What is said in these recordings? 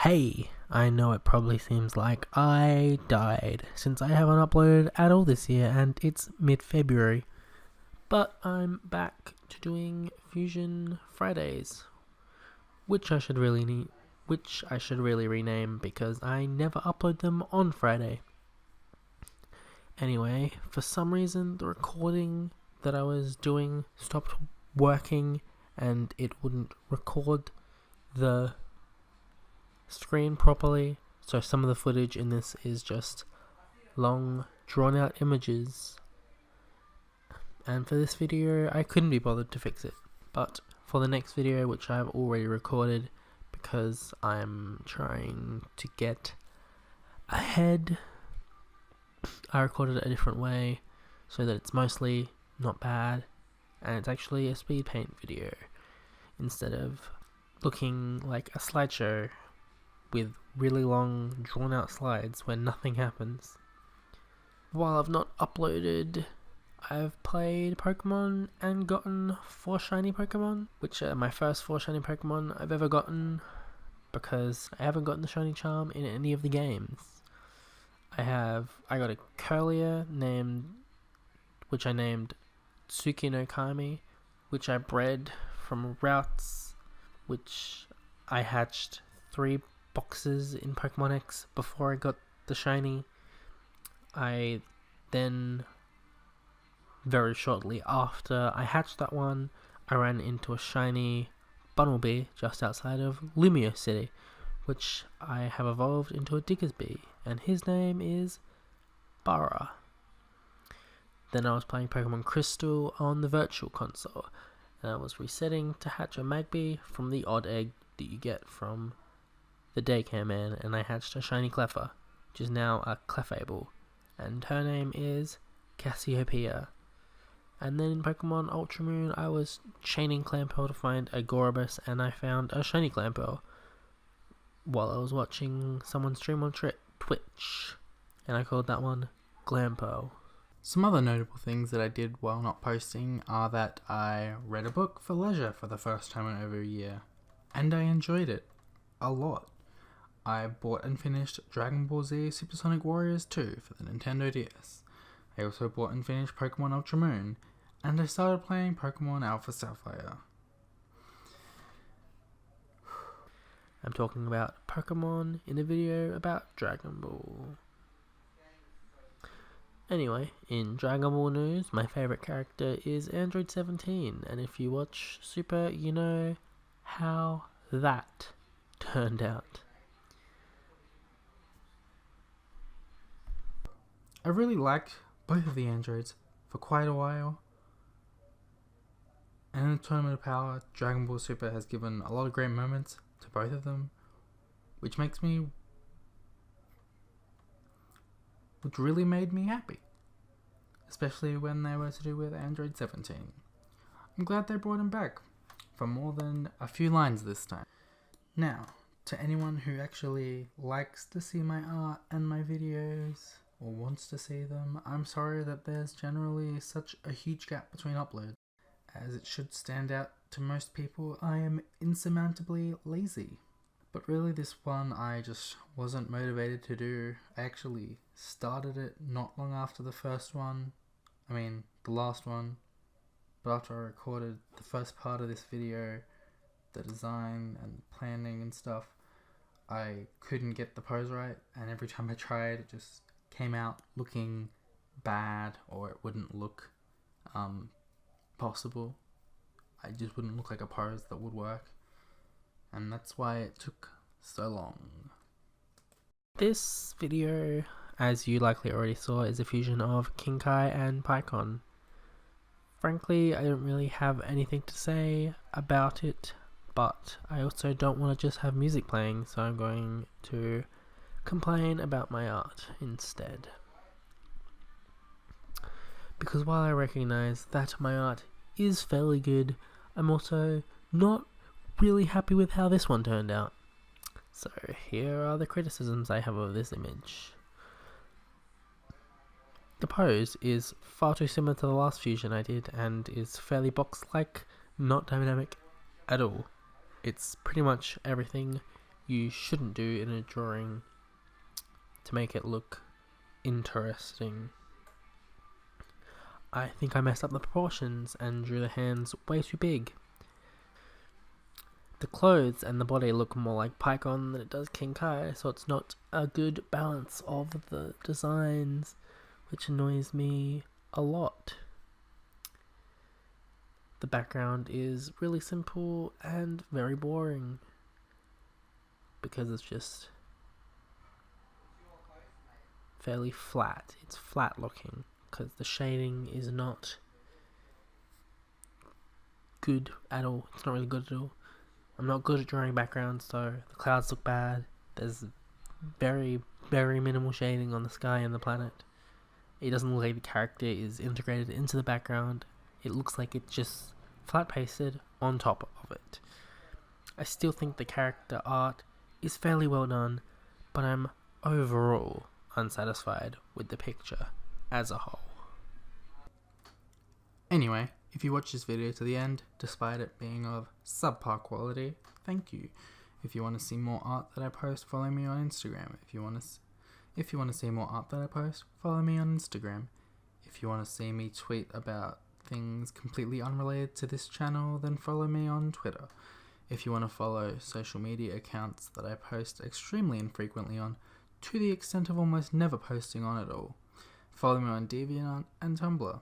Hey, I know it probably seems like I died since I haven't uploaded at all this year and it's mid-February, but I'm back to doing Fusion Fridays, which I should really rename because I never upload them on Friday. Anyway, for some reason the recording that I was doing stopped working and it wouldn't record the screen properly, so some of the footage in this is just long drawn out images, and for this video I couldn't be bothered to fix it, but for the next video, which I've already recorded because I'm trying to get ahead, I recorded it a different way so that it's mostly not bad and it's actually a speed paint video instead of looking like a slideshow with really long drawn out slides where nothing happens. While I've not uploaded, I've played Pokemon and gotten 4 shiny Pokemon, which are my first 4 shiny Pokemon I've ever gotten because I haven't gotten the shiny charm in any of the games. I got a Curlier which I named Tsuki no Kami, which I bred from routes, which I hatched 3 boxes in Pokemon X before I got the shiny. I then, very shortly after I hatched that one, I ran into a shiny Bunnelby just outside of Lumio City, which I have evolved into a Diggersby, and his name is Bara. Then I was playing Pokemon Crystal on the Virtual Console, and I was resetting to hatch a Magby from the odd egg that you get from the Daycare Man, and I hatched a shiny Cleffa, which is now a Clefable, and her name is Cassiopeia. And then in Pokemon Ultra Moon, I was chaining Clamperl to find a Gorobus, and I found a shiny Clamperl while I was watching someone stream on Twitch, and I called that one Glamperl. Some other notable things that I did while not posting are that I read a book for leisure for the first time in over a year, and I enjoyed it a lot. I bought and finished Dragon Ball Z Supersonic Warriors 2 for the Nintendo DS. I also bought and finished Pokemon Ultra Moon, and I started playing Pokemon Alpha Sapphire. I'm talking about Pokemon in a video about Dragon Ball. Anyway, in Dragon Ball news, my favourite character is Android 17, and if you watch Super, you know how that turned out. I really liked both of the androids for quite a while, and in the Tournament of Power, Dragon Ball Super has given a lot of great moments to both of them, which really made me happy, especially when they were to do with Android 17. I'm glad they brought him back for more than a few lines this time. Now, to anyone who actually likes to see my art and my videos, or wants to see them, I'm sorry that there's generally such a huge gap between uploads. As it should stand out to most people, I am insurmountably lazy. But really this one I just wasn't motivated to do. I actually started it not long after the last one. But after I recorded the first part of this video, the design and planning and stuff, I couldn't get the pose right, and every time I tried it just came out looking bad, or it wouldn't look possible. I just wouldn't look like a pose that would work, and that's why it took so long. This video, as you likely already saw, is a fusion of Kinkai and PyCon. Frankly, I don't really have anything to say about it, but I also don't want to just have music playing, so I'm going to complain about my art instead. Because while I recognise that my art is fairly good, I'm also not really happy with how this one turned out. So here are the criticisms I have of this image. The pose is far too similar to the last fusion I did and is fairly box-like, not dynamic at all. It's pretty much everything you shouldn't do in a drawing to make it look interesting. I think I messed up the proportions and drew the hands way too big. The clothes and the body look more like Pycon than it does King Kai, so it's not a good balance of the designs, which annoys me a lot. The background is really simple and very boring because it's just fairly flat. It's flat looking because the shading is not good at all. It's not really good at all. I'm not good at drawing backgrounds, so the clouds look bad. There's very, very minimal shading on the sky and the planet. It doesn't look like the character is integrated into the background. It looks like it's just flat pasted on top of it. I still think the character art is fairly well done, but I'm overall unsatisfied with the picture as a whole. Anyway, if you watch this video to the end, despite it being of subpar quality, thank you. If you want to see more art that I post, follow me on Instagram. If you want to see more art that I post, follow me on Instagram. If you want to see me tweet about things completely unrelated to this channel, then follow me on Twitter. If you want to follow social media accounts that I post extremely infrequently on, to the extent of almost never posting on at all, follow me on DeviantArt and Tumblr.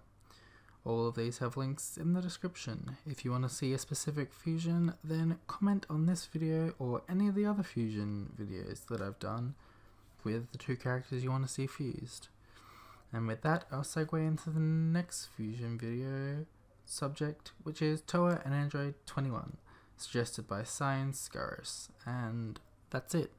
All of these have links in the description. If you want to see a specific fusion, then comment on this video or any of the other fusion videos that I've done with the two characters you want to see fused. And with that, I'll segue into the next fusion video subject, which is Toa and Android 21, suggested by Science Scarus. And that's it.